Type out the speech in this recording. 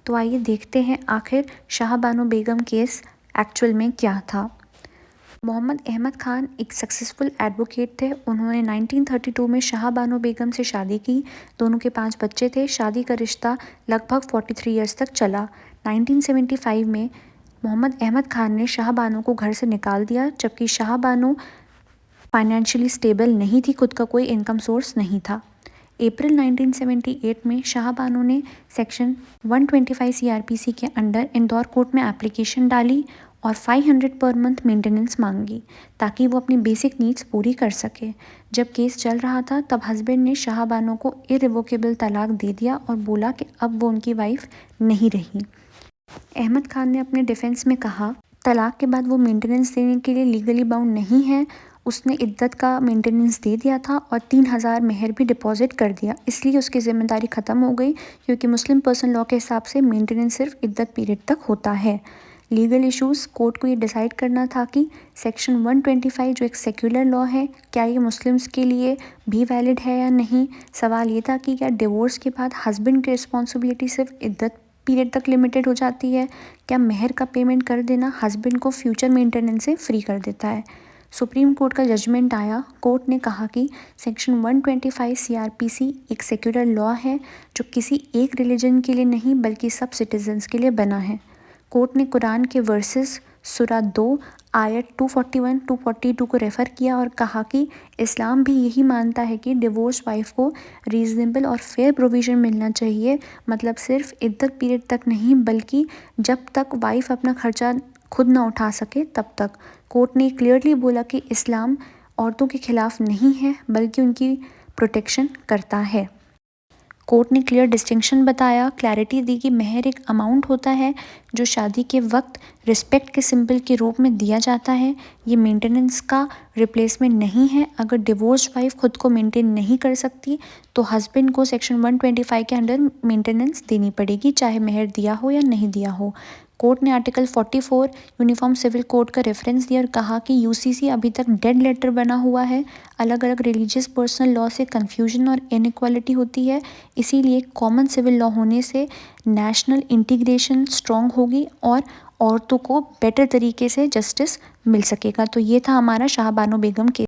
तो आइए देखते हैं आखिर शाहबानो बेगम केस एक्चुअल में क्या था। मोहम्मद अहमद खान एक सक्सेसफुल एडवोकेट थे। उन्होंने 1932 में शाहबानो बेगम से शादी की। दोनों के 5 बच्चे थे। शादी का रिश्ता लगभग 43 ईयर्स तक चला। 1975 में मोहम्मद अहमद खान ने शाहबानो को घर से निकाल दिया, जबकि शाहबानो फाइनेंशियली स्टेबल नहीं थी, खुद का कोई इनकम सोर्स नहीं था। अप्रैल 1978 में शाहबानो ने सेक्शन 125 सीआरपीसी के अंडर इंदौर कोर्ट में एप्लीकेशन डाली और 500 पर मंथ मेंटेनेंस मांगी ताकि वो अपनी बेसिक नीड्स पूरी कर सके। जब केस चल रहा था तब हस्बैंड ने शाहबानो को इरिवोकेबल तलाक दे दिया और बोला कि अब वो उनकी वाइफ नहीं रही। अहमद खान ने अपने डिफेंस में कहा, तलाक के बाद वो मेंटेनेंस देने के लिए लीगली बाउंड नहीं है। उसने इद्दत का मेंटेनेंस दे दिया था और 3000 मेहर भी डिपॉजिट कर दिया, इसलिए उसकी जिम्मेदारी ख़त्म हो गई, क्योंकि मुस्लिम पर्सन लॉ के हिसाब से मेंटेनेंस सिर्फ इद्दत पीरियड तक होता है। लीगल इश्यूज़, कोर्ट को ये डिसाइड करना था कि सेक्शन 125 जो एक सेक्युलर लॉ है, क्या ये मुस्लिम्स के लिए भी वैलिड है या नहीं। सवाल ये था कि क्या डिवोर्स के बाद हस्बैंड की रिस्पॉन्सिबिलिटी सिर्फ इद्दत पीरियड तक लिमिटेड हो जाती है। क्या मेहर का पेमेंट कर देना हस्बैंड को फ्यूचर मेंटेनेंस से फ्री कर देता है। सुप्रीम कोर्ट का जजमेंट आया। कोर्ट ने कहा कि सेक्शन 125 सीआरपीसी एक सेक्युलर लॉ है जो किसी एक रिलीजन के लिए नहीं बल्कि सब सिटीजन्स के लिए बना है। कोर्ट ने कुरान के वर्सेस सूरा 2 आयत 241-242 को रेफ़र किया और कहा कि इस्लाम भी यही मानता है कि डिवोर्स वाइफ को रीज़नेबल और फेयर प्रोविज़न मिलना चाहिए, मतलब सिर्फ इद्दत पीरियड तक नहीं बल्कि जब तक वाइफ अपना खर्चा खुद ना उठा सके तब तक। कोर्ट ने क्लियरली बोला कि इस्लाम औरतों के खिलाफ नहीं है बल्कि उनकी प्रोटेक्शन करता है। कोर्ट ने क्लियर डिस्टिंक्शन बताया, क्लैरिटी दी कि मेहर एक अमाउंट होता है जो शादी के वक्त रिस्पेक्ट के सिंबल के रूप में दिया जाता है। ये मेंटेनेंस का रिप्लेसमेंट नहीं है। अगर डिवोर्स वाइफ खुद को मेंटेन नहीं कर सकती तो हस्बैंड को सेक्शन 125 के अंडर मेंटेनेंस देनी पड़ेगी, चाहे मेहर दिया हो या नहीं दिया हो। कोर्ट ने आर्टिकल 44 यूनिफॉर्म सिविल कोड का रेफरेंस दिया और कहा कि यूसीसी अभी तक डेड लेटर बना हुआ है। अलग अलग रिलीजियस पर्सनल लॉ से कन्फ्यूजन और इनइक्वालिटी होती है, इसीलिए कॉमन सिविल लॉ होने से नेशनल इंटीग्रेशन स्ट्रॉन्ग होगी और औरतों को बेटर तरीके से जस्टिस मिल सकेगा। तो ये था हमारा शाहबानो बेगम केस।